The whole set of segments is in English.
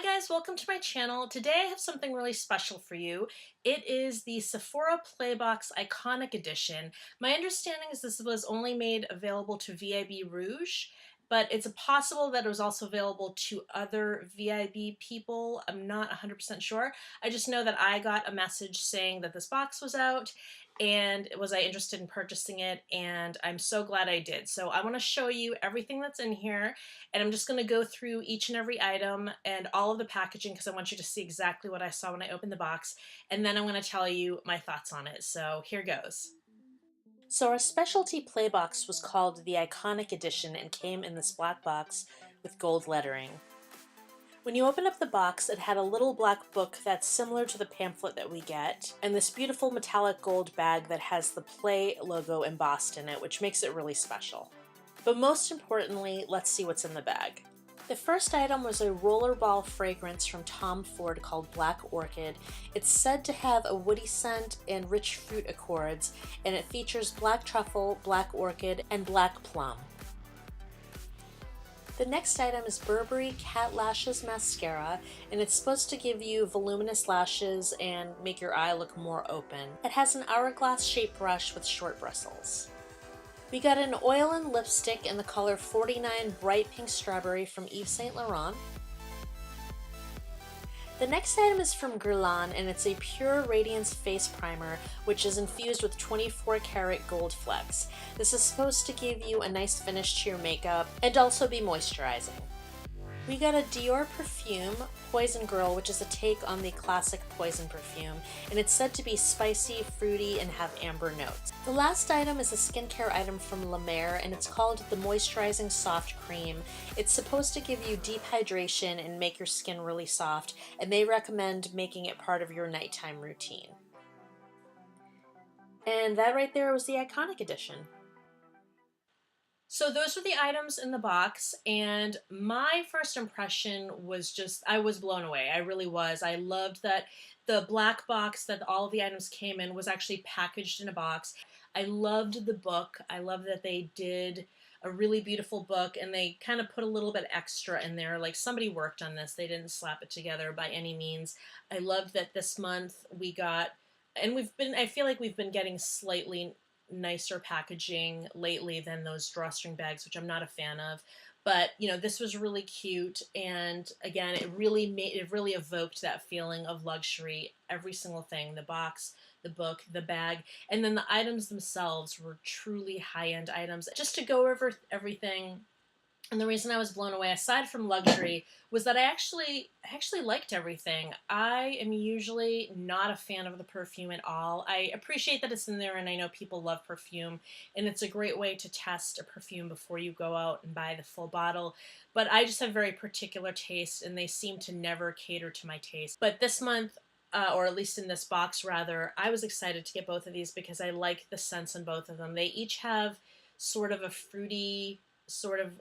Hi guys, welcome to my channel. Today I have something really special for you. It is the Sephora Playbox Iconic Edition. My understanding is this was only made available to VIB Rouge, but it's possible that it was also available to other VIB people. I'm not 100% sure. I just know that I got a message saying that this box was out and was I interested in purchasing it, and I'm so glad I did. So I want to show you everything that's in here, and I'm just going to go through each and every item and all of the packaging because I want you to see exactly what I saw when I opened the box, and then I'm going to tell you my thoughts on it. So here goes. So our specialty playbox was called the Iconic Edition and came in this black box with gold lettering. When you open up the box, it had a little black book that's similar to the pamphlet that we get, and this beautiful metallic gold bag that has the Play logo embossed in it, which makes it really special. But most importantly, let's see what's in the bag. The first item was a rollerball fragrance from Tom Ford called Black Orchid. It's said to have a woody scent and rich fruit accords, and it features black truffle, black orchid, and black plum. The next item is Burberry Cat Lashes Mascara, and it's supposed to give you voluminous lashes and make your eye look more open. It has an hourglass shaped brush with short bristles. We got an oil and lipstick in the color 49 Bright Pink Strawberry from Yves Saint Laurent. The next item is from Guerlain, and it's a pure Radiance face primer, which is infused with 24 karat gold flecks. This is supposed to give you a nice finish to your makeup and also be moisturizing. We got a Dior perfume, Poison Girl, which is a take on the classic Poison perfume, and it's said to be spicy, fruity, and have amber notes. The last item is a skincare item from La Mer, and it's called the Moisturizing Soft Cream. It's supposed to give you deep hydration and make your skin really soft, and they recommend making it part of your nighttime routine. And that right there was the Iconic Edition. So those were the items in the box, and my first impression was just, I was blown away. I really was. I loved that the black box that all of the items came in was actually packaged in a box. I loved the book. I love that they did a really beautiful book, and they kind of put a little bit extra in there. Like, somebody worked on this. They didn't slap it together by any means. I loved that this month we got, and I feel like we've been getting slightly nicer packaging lately than those drawstring bags, which I'm not a fan of. But you know, this was really cute, and again, it really evoked that feeling of luxury. Every single thing, the box, the book, the bag, and then the items themselves were truly high-end items. Just to go over everything. And the reason I was blown away, aside from luxury, was that I actually liked everything. I am usually not a fan of the perfume at all. I appreciate that it's in there, and I know people love perfume, and it's a great way to test a perfume before you go out and buy the full bottle. But I just have very particular taste, and they seem to never cater to my taste. But this month, or at least in this box rather, I was excited to get both of these because I like the scents in both of them. They each have sort of a fruity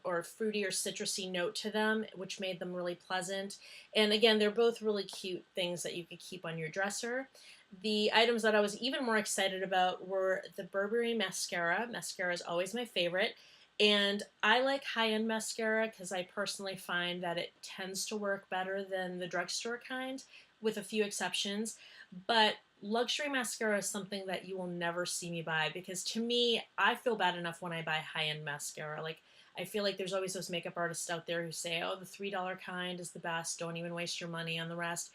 or citrusy note to them, which made them really pleasant. And again, they're both really cute things that you could keep on your dresser. The items that I was even more excited about were the Burberry mascara. Mascara is always my favorite. And I like high-end mascara because I personally find that it tends to work better than the drugstore kind, with a few exceptions. But luxury mascara is something that you will never see me buy, because to me, I feel bad enough when I buy high-end mascara. Like, I feel like there's always those makeup artists out there who say, oh, the $3 kind is the best, don't even waste your money on the rest.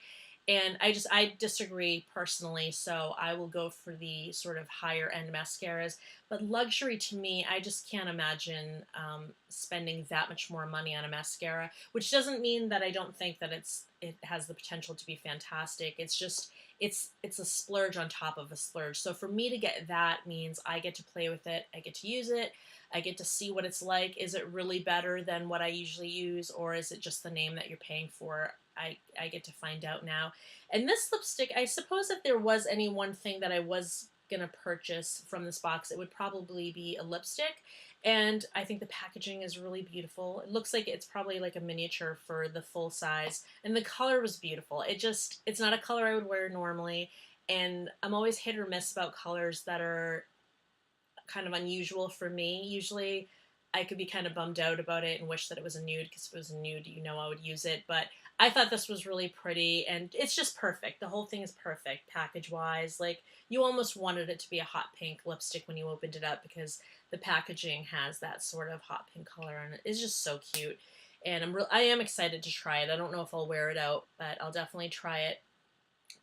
And I disagree personally, so I will go for the sort of higher end mascaras. But luxury, to me, I just can't imagine spending that much more money on a mascara, which doesn't mean that I don't think that it has the potential to be fantastic. It's just, it's a splurge on top of a splurge. So for me to get that means I get to play with it, I get to use it, I get to see what it's like. Is it really better than what I usually use, or is it just the name that you're paying for? I get to find out now. And this lipstick, I suppose if there was any one thing that I was going to purchase from this box, it would probably be a lipstick. And I think the packaging is really beautiful. It looks like it's probably like a miniature for the full size. And the color was beautiful. It's not a color I would wear normally. And I'm always hit or miss about colors that are kind of unusual for me. Usually I could be kind of bummed out about it and wish that it was a nude, because if it was a nude, you know I would use it. But I thought this was really pretty, and it's just perfect. The whole thing is perfect package-wise. Like, you almost wanted it to be a hot pink lipstick when you opened it up, because the packaging has that sort of hot pink color, and it's just so cute. And I am excited to try it. I don't know if I'll wear it out, but I'll definitely try it.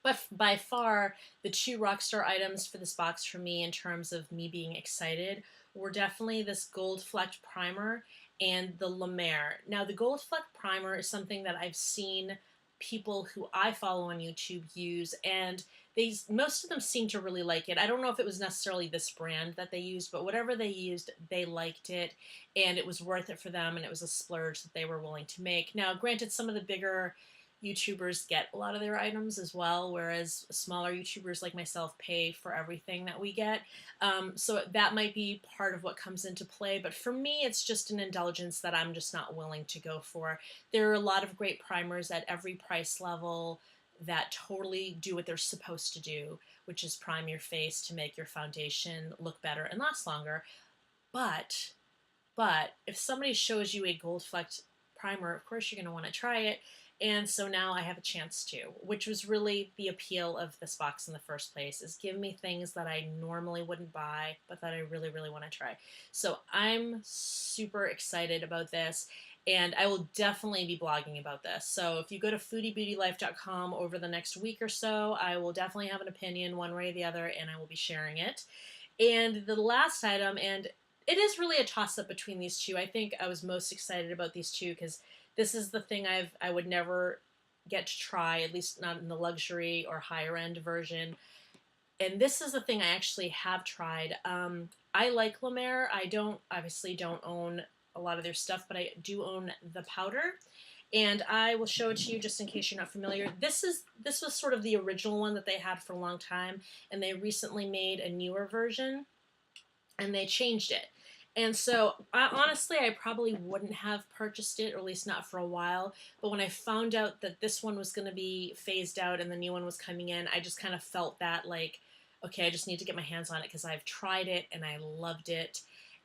But by far, the two rockstar items for this box for me in terms of me being excited were definitely this Gold Flecked Primer and the La Mer. Now, the Gold Flecked Primer is something that I've seen people who I follow on YouTube use, and most of them seem to really like it. I don't know if it was necessarily this brand that they used, but whatever they used, they liked it, and it was worth it for them, and it was a splurge that they were willing to make. Now, granted, some of the bigger YouTubers get a lot of their items as well, whereas smaller YouTubers like myself pay for everything that we get. So that might be part of what comes into play, but for me, it's just an indulgence that I'm just not willing to go for. There are a lot of great primers at every price level that totally do what they're supposed to do, which is prime your face to make your foundation look better and last longer. But if somebody shows you a gold flecked primer, of course you're going to want to try it. And so now I have a chance to, which was really the appeal of this box in the first place, is give me things that I normally wouldn't buy, but that I really, really want to try. So I'm super excited about this, and I will definitely be blogging about this. So if you go to foodiebeautylife.com over the next week or so, I will definitely have an opinion one way or the other, and I will be sharing it. And the last item, and it is really a toss-up between these two. I think I was most excited about these two because this is the thing I would never get to try, at least not in the luxury or higher end version. And this is the thing I actually have tried. I like La Mer. I obviously don't own a lot of their stuff, but I do own the powder. And I will show it to you just in case you're not familiar. This was sort of the original one that they had for a long time, and they recently made a newer version, and they changed it. And so, honestly, I probably wouldn't have purchased it, or at least not for a while. But when I found out that this one was going to be phased out and the new one was coming in, I just kind of felt that, like, okay, I just need to get my hands on it because I've tried it and I loved it.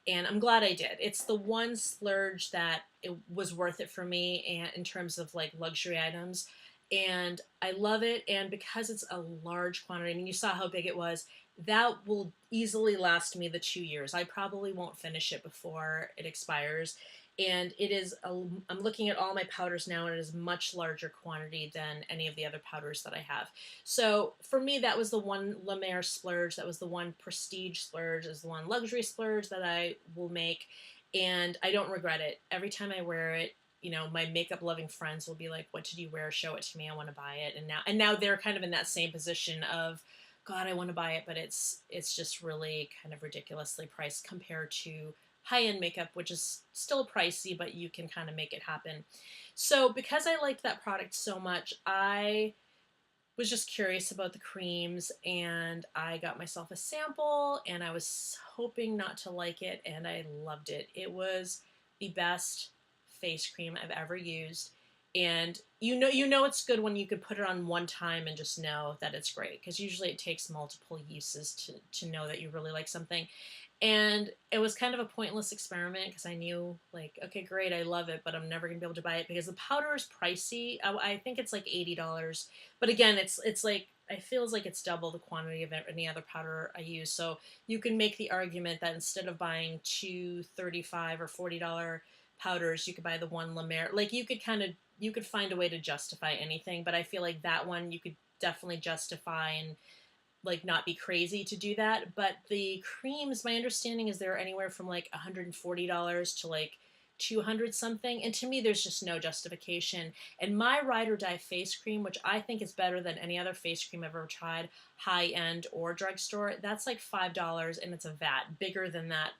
And I'm glad I did. It's the one splurge that it was worth it for me, and in terms of like luxury items. And I love it. And because it's a large quantity, I mean, you saw how big it was, that will easily last me the 2 years. I probably won't finish it before it expires. And it is, I'm looking at all my powders now, and it is much larger quantity than any of the other powders that I have. So for me, that was the one La Mer splurge. That was the one prestige splurge, is the one luxury splurge that I will make. And I don't regret it. Every time I wear it, you know, my makeup loving friends will be like, what did you wear? Show it to me. I want to buy it. And now they're kind of in that same position of, God, I want to buy it, but it's just really kind of ridiculously priced compared to high-end makeup, which is still pricey, but you can kind of make it happen. So because I liked that product so much, I was just curious about the creams, and I got myself a sample, and I was hoping not to like it, and I loved it. It was the best face cream I've ever used. And you know it's good when you could put it on one time and just know that it's great, because usually it takes multiple uses to know that you really like something. And it was kind of a pointless experiment because I knew, like, okay, great, I love it, but I'm never going to be able to buy it because the powder is pricey. I think it's like $80. But again, it's like, it feels like it's double the quantity of any other powder I use. So you can make the argument that instead of buying two $35 or $40 powders, you could buy the one La Mer. Like, you could find a way to justify anything, but I feel like that one you could definitely justify and like not be crazy to do that. But the creams, my understanding is they're anywhere from like $140 to like 200 something, and to me there's just no justification. And my ride or die face cream, which I think is better than any other face cream I've ever tried, high end or drugstore, that's like $5, and it's a vat bigger than that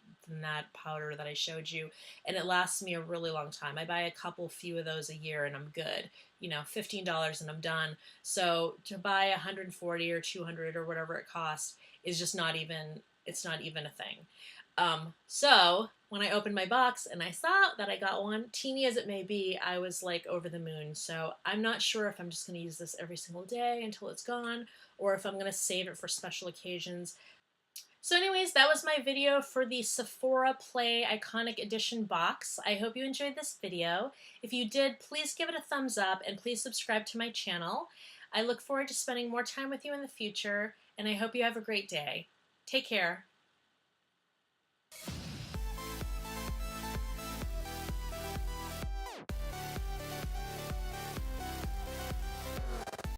powder that I showed you, and it lasts me a really long time. I buy a few of those a year and I'm good. You know, $15 and I'm done. So to buy 140 or 200 or whatever it costs is just not even, it's not even a thing. So when I opened my box and I saw that I got one, teeny as it may be, I was like over the moon. So I'm not sure if I'm just going to use this every single day until it's gone, or if I'm going to save it for special occasions. So anyways, that was my video for the Sephora Play Iconic Edition box. I hope you enjoyed this video. If you did, please give it a thumbs up and please subscribe to my channel. I look forward to spending more time with you in the future, and I hope you have a great day. Take care.